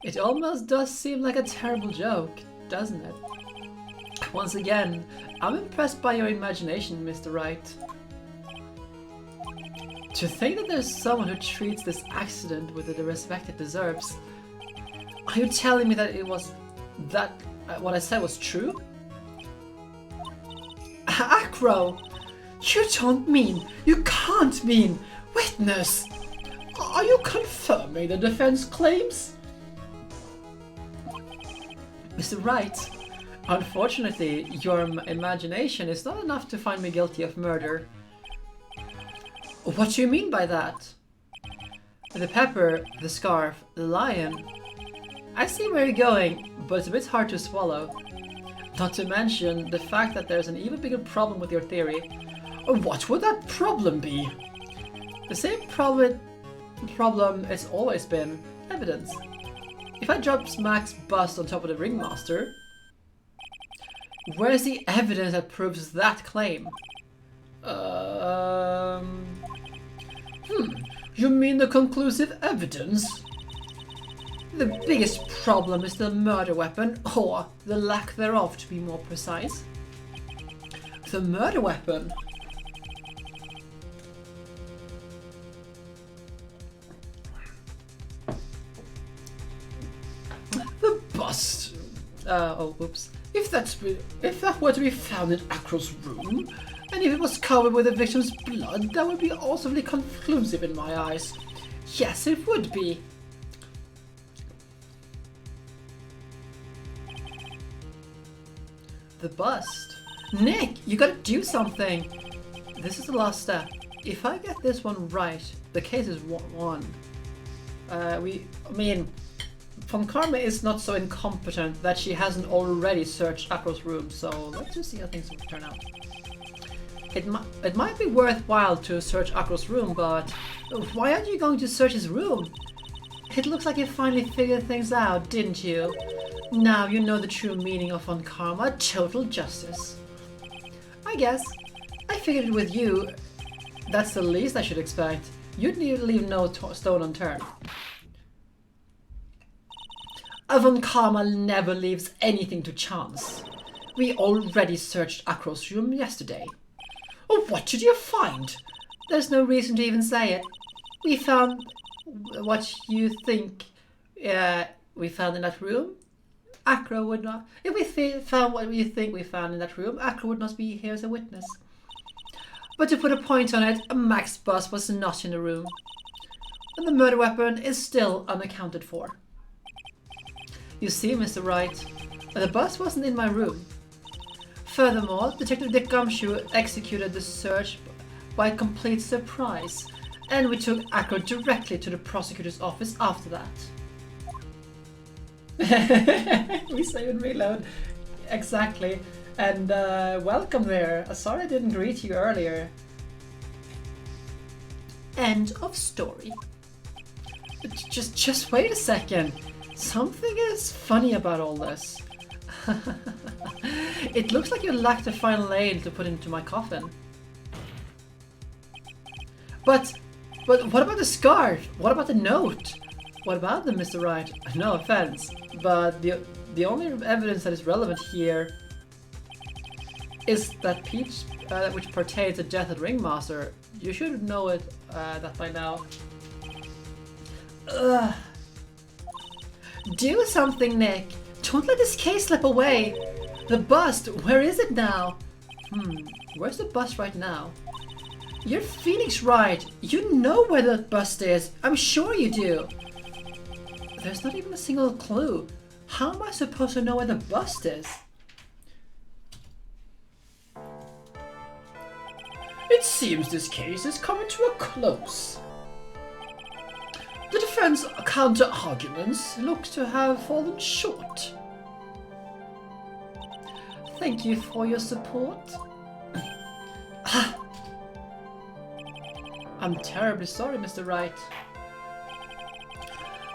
It almost does seem like a terrible joke, doesn't it? Once again, I'm impressed by your imagination, Mr. Wright. To think that there's someone who treats this accident with the respect it deserves. Are you telling me that it was... that what I said was true? Acro! You don't mean, you can't mean, witness! Are you confirming the defense claims? Mr. Wright, unfortunately, your imagination is not enough to find me guilty of murder. What do you mean by that? The pepper, the scarf, the lion. I see where you're going, but it's a bit hard to swallow. Not to mention the fact that there's an even bigger problem with your theory. What would that problem be? The same problem it's always been, evidence. If I drop Max bust on top of the ringmaster, where's the evidence that proves that claim? You mean the conclusive evidence? The biggest problem is the murder weapon, or the lack thereof to be more precise. The murder weapon? The bust. Oh, whoops. If that were to be found in Acro's room, and if it was covered with the victim's blood, that would be awesomely conclusive in my eyes. Yes, it would be. The bust. Nick, you gotta do something. This is the last step. If I get this one right, the case is won. I mean, Von Karma is not so incompetent that she hasn't already searched Acro's room, so let's just see how things will turn out. It might be worthwhile to search Acro's room, but why aren't you going to search his room? It looks like you finally figured things out, didn't you? Now you know the true meaning of Von Karma, total justice. I guess. I figured it with you. That's the least I should expect. You'd leave no stone unturned. Von Karma never leaves anything to chance. We already searched Acro's room yesterday. Oh, what did you find? There's no reason to even say it. We found what you think we found in that room. Acro would not. If we found what you think we found in that room, Acro would not be here as a witness. But to put a point on it, Max Bus was not in the room. And the murder weapon is still unaccounted for. You see, Mr. Wright, the bus wasn't in my room. Furthermore, Detective Dick Gumshoe executed the search by complete surprise, and we took Acro directly to the prosecutor's office after that. We save and reload. Exactly. And welcome there. Sorry I didn't greet you earlier. End of story. Just wait a second. Something is funny about all this. It looks like you lacked the final nail to put into my coffin. But what about the scarf? What about the note? What about them, Mr. Wright? No offense, but the only evidence that is relevant here is that piece which pertains to death at Ringmaster. You should know it that by now. Ugh. Do something, Nick. Don't let this case slip away. The bust, where is it now? Where's the bust right now? You're Phoenix Wright. You know where the bust is. I'm sure you do. There's not even a single clue. How am I supposed to know where the bust is? It seems this case is coming to a close. The defense counter-arguments look to have fallen short. Thank you for your support. I'm terribly sorry, Mr. Wright.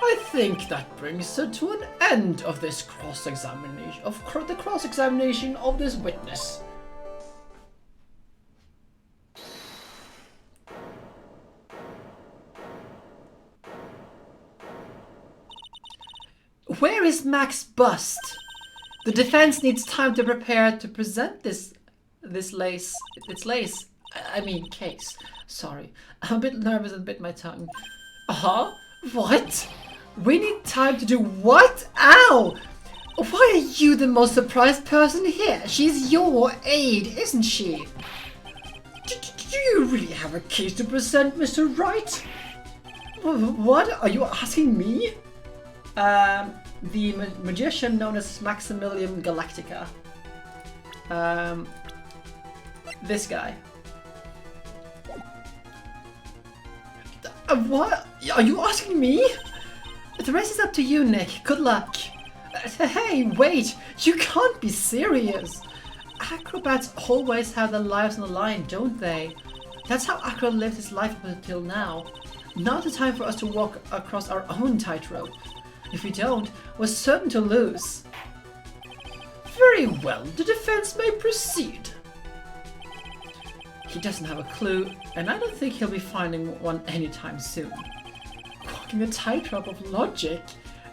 I think that brings us to an end of this cross-examination, the cross-examination of this witness. Where is Max's bust? The defense needs time to prepare to present this case. Sorry, I'm a bit nervous and bit my tongue. What? We need time to do what? Ow! Why are you the most surprised person here? She's your aide, isn't she? Do you really have a case to present, Mr. Wright? What? Are you asking me? The magician known as Maximilian Galactica. This guy. What? Are you asking me? The race is up to you, Nick. Good luck. Hey, wait! You can't be serious! Acrobats always have their lives on the line, don't they? That's how Acro lived his life up until now. Now's the time for us to walk across our own tightrope. If we don't, we're certain to lose. Very well, the defense may proceed. He doesn't have a clue, and I don't think he'll be finding one anytime soon. Walking a tightrope of logic?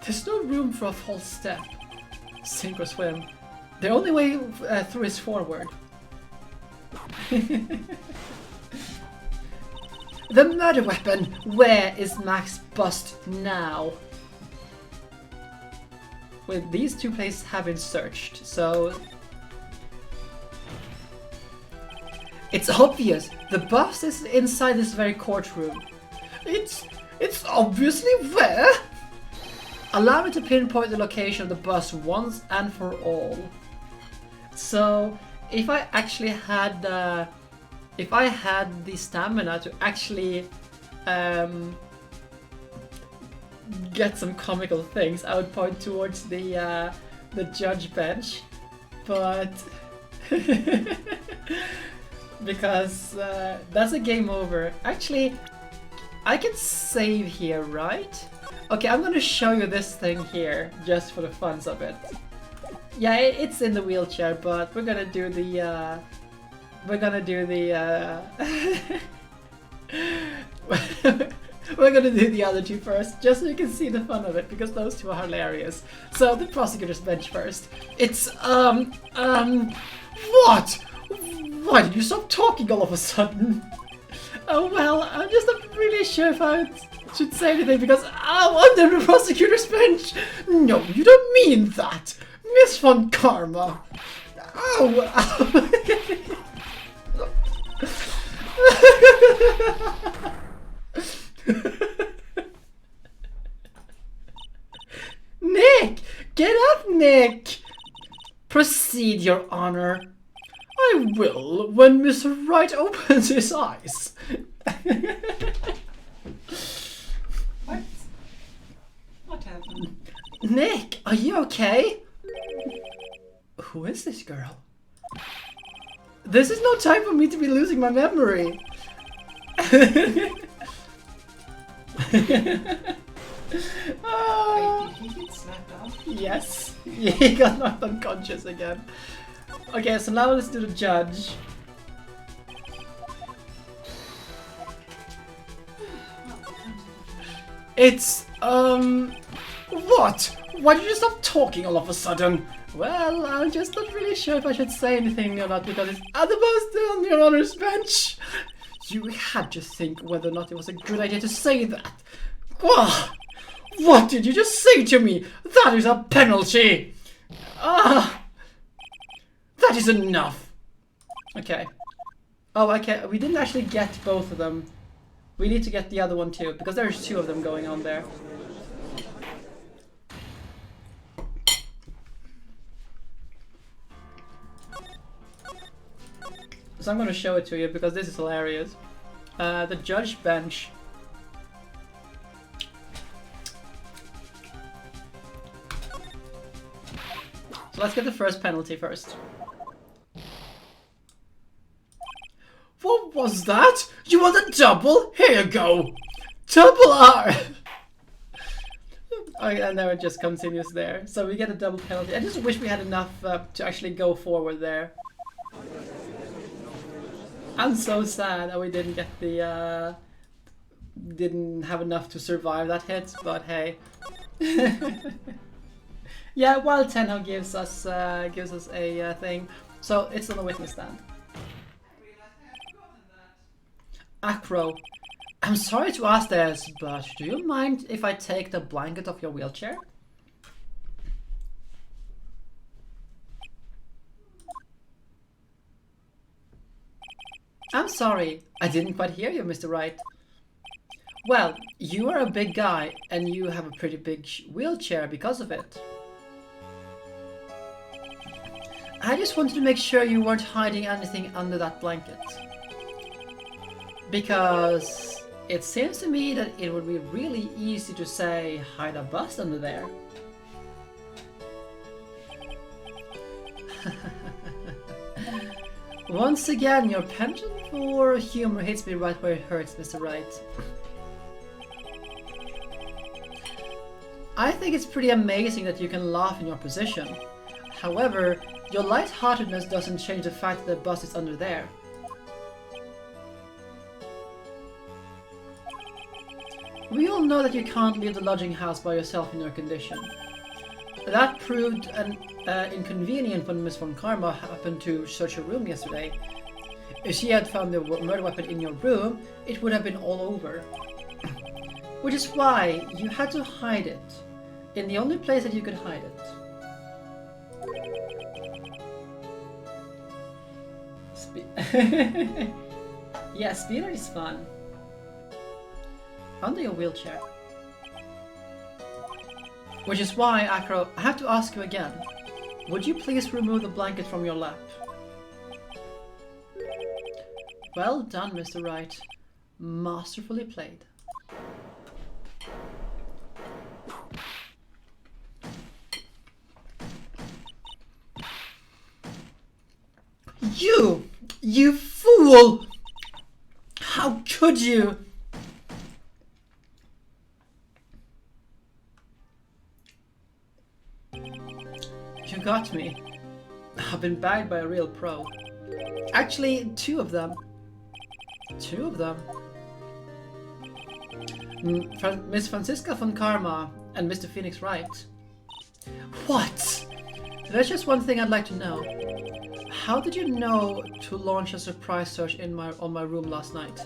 There's no room for a false step. Sink or swim. The only way through is forward. The murder weapon! Where is Max's bust now? Well, these two places have been searched, so... It's obvious! The bust is inside this very courtroom. It's obviously where? Allow me to pinpoint the location of the bust once and for all. So, if I actually had the stamina to actually get some comical things, I would point towards the judge bench, but because that's a game over. Actually, I can save here, right? Okay, I'm gonna show you this thing here, just for the funs of it. Yeah, it's in the wheelchair, but we're gonna do the, we're gonna do the other two first, just so you can see the fun of it, because those two are hilarious. So, the prosecutor's bench first. It's, what? Why did you stop talking all of a sudden? Oh well, I'm just not really sure if I should say anything because I'm under the prosecutor's bench. No, you don't mean that. Miss Von Karma. Oh. Nick! Get up, Nick! Proceed, Your Honor. I will when Mr. Wright opens his eyes. What? What happened? Nick, are you okay? Who is this girl? This is no time for me to be losing my memory. Wait, did he get snapped off? Yes, he got knocked unconscious again. Okay, so now let's do the judge. It's, what? Why did you stop talking all of a sudden? Well, I'm just not really sure if I should say anything or not because it's at the most on Your Honor's bench. You had to think whether or not it was a good idea to say that. What did you just say to me? That is a penalty! That is enough! Okay. Oh, okay, we didn't actually get both of them. We need to get the other one too, because there's two of them going on there. So I'm gonna show it to you because this is hilarious. The judge bench. So let's get the first penalty first. What was that? You want a double? Here you go! Double R! Okay, and now it just continues there. So we get a double penalty. I just wish we had enough to actually go forward there. I'm so sad that we didn't get the, didn't have enough to survive that hit, but hey. Yeah, while Tenho gives us a thing, so it's on the witness stand. Acro, I'm sorry to ask this, but do you mind if I take the blanket off your wheelchair? I'm sorry, I didn't quite hear you, Mr. Wright. Well, you are a big guy, and you have a pretty big wheelchair because of it. I just wanted to make sure you weren't hiding anything under that blanket. Because it seems to me that it would be really easy to say, hide a bust under there. Once again, your penchant for humor hits me right where it hurts, Mr. Wright. I think it's pretty amazing that you can laugh in your position. However, your lightheartedness doesn't change the fact that the bus is under there. We all know that you can't leave the lodging house by yourself in your condition. That proved an inconvenient when Miss Von Karma happened to search your room yesterday. If she had found the murder weapon in your room, it would have been all over. Which is why you had to hide it, in the only place that you could hide it. Yeah, speeder is fun. Under your wheelchair. Which is why, Acro, I have to ask you again. Would you please remove the blanket from your lap? Well done, Mr. Wright. Masterfully played. You fool! How could you? You got me. I've been bagged by a real pro. Actually, two of them. Miss Franziska von Karma and Mr. Phoenix Wright. What? There's just one thing I'd like to know. How did you know to launch a surprise search on my room last night?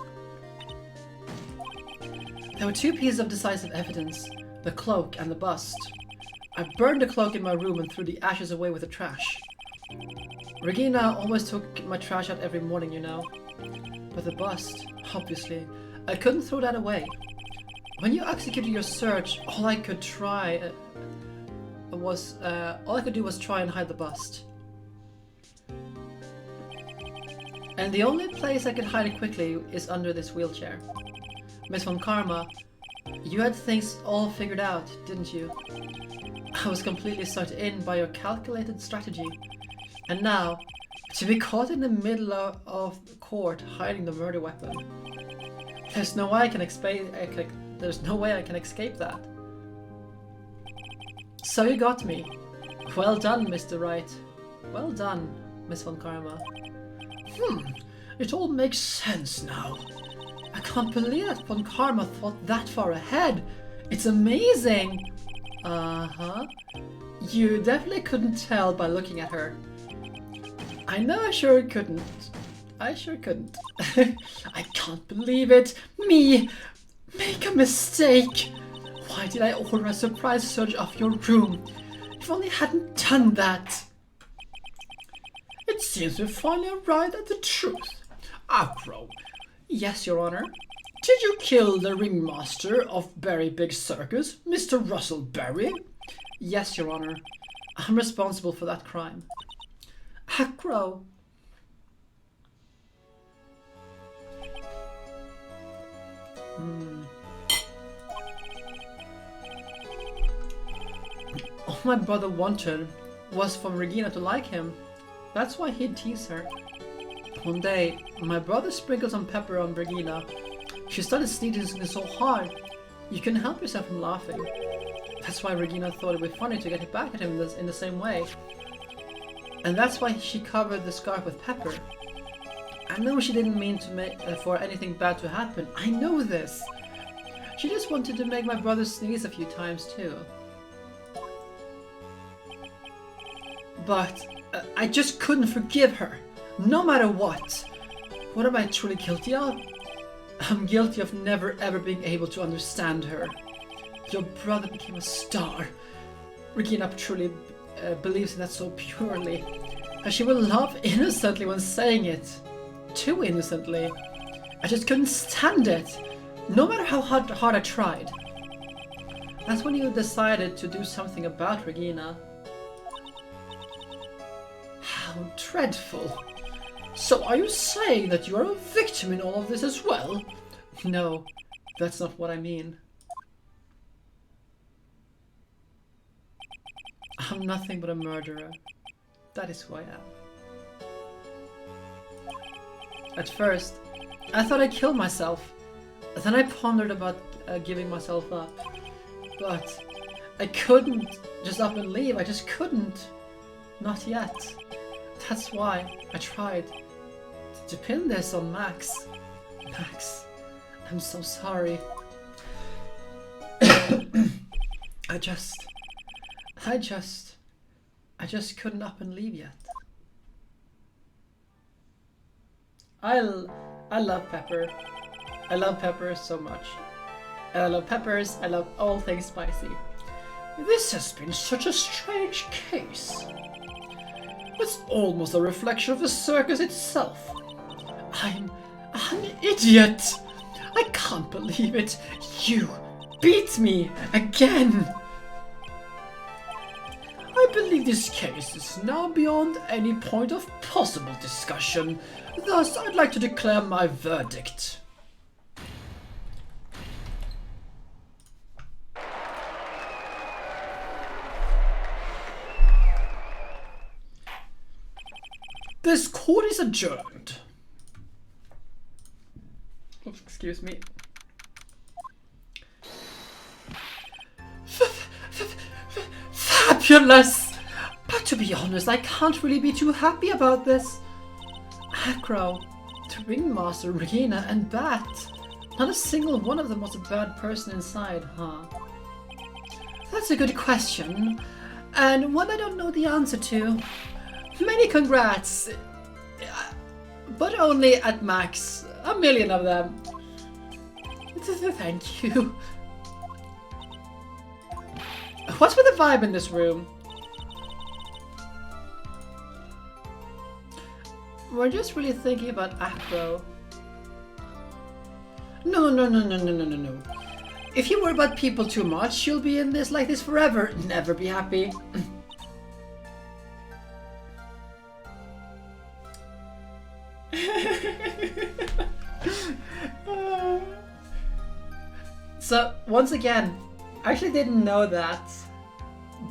There were two pieces of decisive evidence, the cloak and the bust. I burned the cloak in my room and threw the ashes away with the trash. Regina always took my trash out every morning, you know. But the bust, obviously, I couldn't throw that away. When you executed your search, all I could do was try and hide the bust. And the only place I could hide it quickly is under this wheelchair. Miss Von Karma, you had things all figured out, didn't you? I was completely sucked in by your calculated strategy. And now, to be caught in the middle of court hiding the murder weapon. There's no way I can escape that. So you got me. Well done, Mr. Wright. Well done, Miss Von Karma. It all makes sense now. I can't believe that Von Karma thought that far ahead. It's amazing. Uh-huh. You definitely couldn't tell by looking at her. I know I sure couldn't. I can't believe it. Me! Make a mistake! Why did I order a surprise search of your room? If only I hadn't done that. It seems we finally arrived at the truth. Acro. Yes, Your Honor. Did you kill the ringmaster of Berry Big Circus, Mr. Russell Berry? Yes, Your Honor. I'm responsible for that crime. Acro. All my brother wanted was for Regina to like him. That's why he'd tease her. One day, my brother sprinkled some pepper on Regina. She started sneezing so hard, you couldn't help yourself from laughing. That's why Regina thought it would be funny to get back at him in the same way. And that's why she covered the scarf with pepper. I know she didn't mean to for anything bad to happen. I know this. She just wanted to make my brother sneeze a few times too. But I just couldn't forgive her, no matter what. What am I truly guilty of? I'm guilty of never ever being able to understand her. Your brother became a star. Regina truly believes in that so purely. And she will laugh innocently when saying it. Too innocently. I just couldn't stand it, no matter how hard I tried. That's when you decided to do something about Regina. How dreadful. So are you saying that you are a victim in all of this as well? No, that's not what I mean. I'm nothing but a murderer. That is who I am. At first, I thought I'd kill myself. Then I pondered about giving myself up. But I couldn't just up and leave. I just couldn't. Not yet. That's why I tried to pin this on Max. Max, I'm so sorry. I just couldn't up and leave yet. I love Pepper. I love Pepper so much. And I love peppers. I love all things spicy. This has been such a strange case. It's almost a reflection of the circus itself. I'm an idiot. I can't believe it. You beat me again. I believe this case is now beyond any point of possible discussion. Thus, I'd like to declare my verdict. This court is adjourned. Oops, excuse me. Fabulous! But to be honest, I can't really be too happy about this. Acro, the ringmaster, Regina, and Bat. Not a single one of them was a bad person inside, huh? That's a good question, and one I don't know the answer to. Many congrats, but only at max 1,000,000 of them. Thank you. What's with the vibe in this room? We're just really thinking about Acro. No. If you worry about people too much, you'll be in this like this forever. Never be happy. So, once again, I actually didn't know that,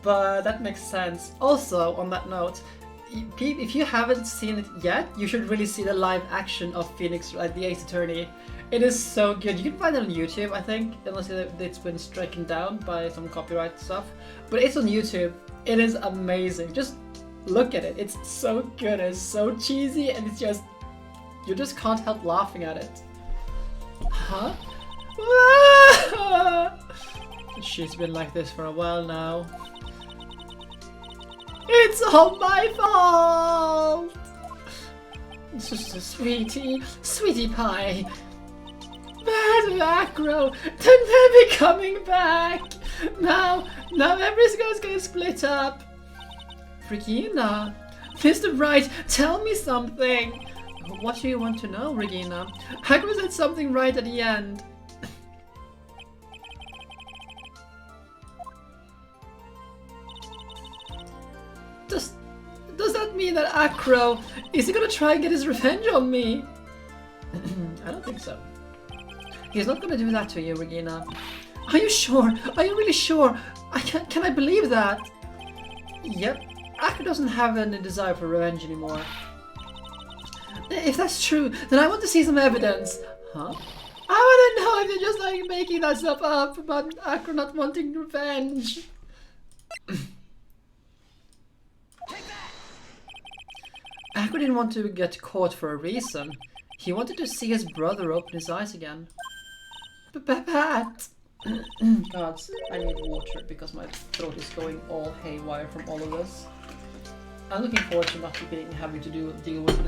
but that makes sense. Also, on that note, if you haven't seen it yet, you should really see the live action of Phoenix, the Ace Attorney. It is so good. You can find it on YouTube, I think, unless it's been stricken down by some copyright stuff. But it's on YouTube. It is amazing. Just look at it. It's so good. It's so cheesy, and it's just... you just can't help laughing at it. Huh? She's been like this for a while now. It's all my fault! It's just a sweetie pie. Bad Acro, they're never coming back. Now everything's gonna split up. Regina, Mr. Wright, tell me something. What do you want to know, Regina? Acro said something right at the end. Does that mean that Acro is he gonna try and get his revenge on me? I don't think so. He's not gonna do that to you, Regina. Are you sure? Are you really sure? Can I believe that? Yep. Acro doesn't have any desire for revenge anymore. If that's true, then I want to see some evidence. Huh? I want to know if you're just like making that stuff up about Acro not wanting revenge. Acro didn't want to get caught for a reason. He wanted to see his brother open his eyes again. Pat! God, I need water because my throat is going all haywire from all of this. I'm looking forward to not having to deal with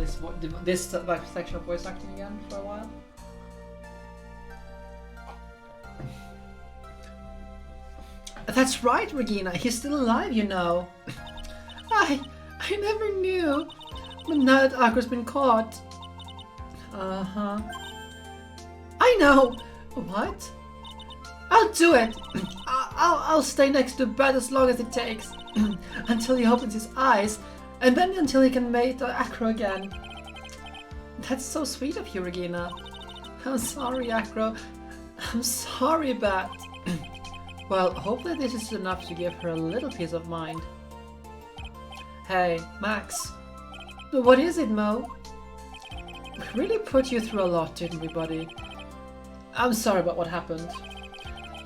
this section of voice acting again for a while. That's right, Regina. He's still alive, you know. I never knew. But now that Acro's been caught. Uh-huh. I know. What? I'll do it. I'll stay next to the bed as long as it takes. Until he opens his eyes. And then until he can mate Acro again. That's so sweet of you, Regina. I'm sorry, Acro. I'm sorry, Bat. Well, hopefully this is enough to give her a little peace of mind. Hey, Max. What is it, Mo? We really put you through a lot, didn't we, buddy? I'm sorry about what happened.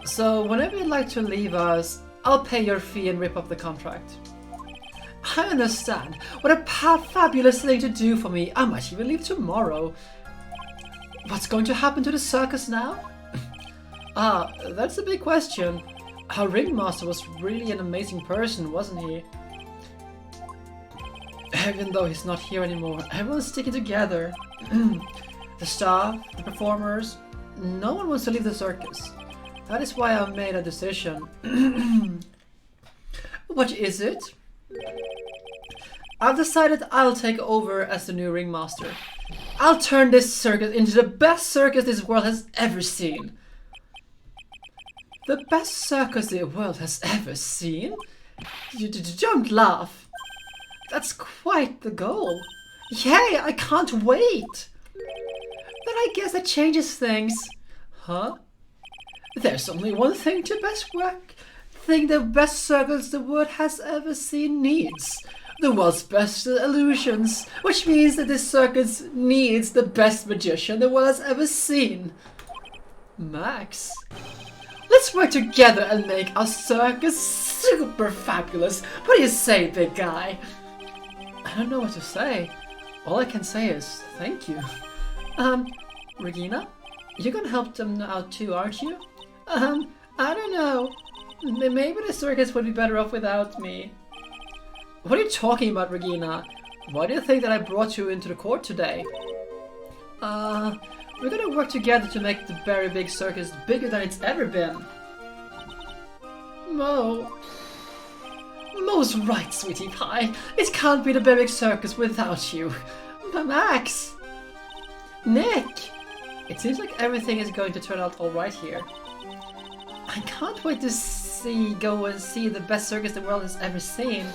So, whenever you'd like to leave us, I'll pay your fee and rip up the contract. I understand. What a fabulous thing to do for me. I might even leave tomorrow. What's going to happen to the circus now? Ah, that's a big question. Our ringmaster was really an amazing person, wasn't he? Even though he's not here anymore, everyone's sticking together. The staff, the performers, no one wants to leave the circus. That is why I've made a decision. What is it? I've decided I'll take over as the new ringmaster. I'll turn this circus into the best circus this world has ever seen. The best circus the world has ever seen? You don't laugh. That's quite the goal. Yay, I can't wait. Then I guess that changes things. Huh? There's only one thing the best circus the world has ever seen needs. The world's best illusions. Which means that this circus needs the best magician the world has ever seen. Max? Let's work together and make our circus super fabulous. What do you say, big guy? I don't know what to say. All I can say is thank you. Regina? You're gonna help them out too, aren't you? I don't know. Maybe the circus would be better off without me. What are you talking about, Regina? Why do you think that I brought you into the court today? We're gonna work together to make the Berry Big Circus bigger than it's ever been. Mo's right, sweetie pie. It can't be the Berry Big Circus without you. Max! Nick! It seems like everything is going to turn out alright here. I can't wait to go and see the best circus the world has ever seen.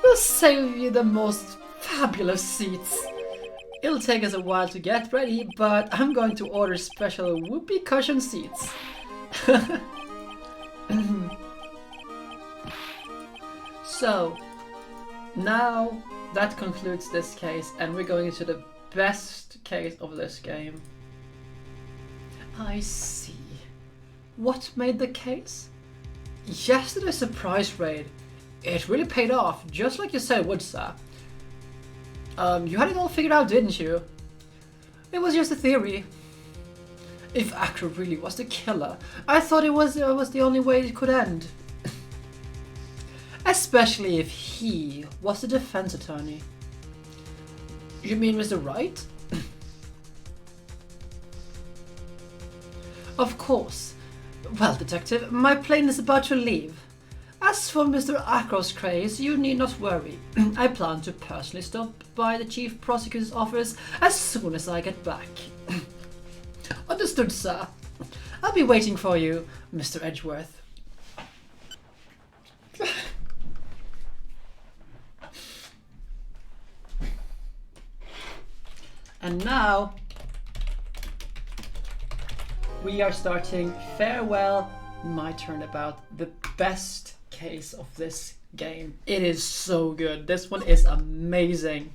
We'll save you the most fabulous seats. It'll take us a while to get ready, but I'm going to order special whoopee cushion seats. So, now that concludes this case, and we're going into the best case of this game. I see. What made the case? Yesterday's surprise raid. It really paid off, just like you said it would, sir. You had it all figured out, didn't you? It was just a theory. If Acro really was the killer, I thought it was the only way it could end. Especially if he was the defense attorney. You mean Mr. Wright? Of course. Well, Detective, my plane is about to leave. As for Mr. Acro's case, you need not worry. I plan to personally stop by the Chief Prosecutor's office as soon as I get back. Understood, sir. I'll be waiting for you, Mr. Edgeworth. And now, we are starting Farewell, My Turnabout, the best case of this game. It is so good. This one is amazing.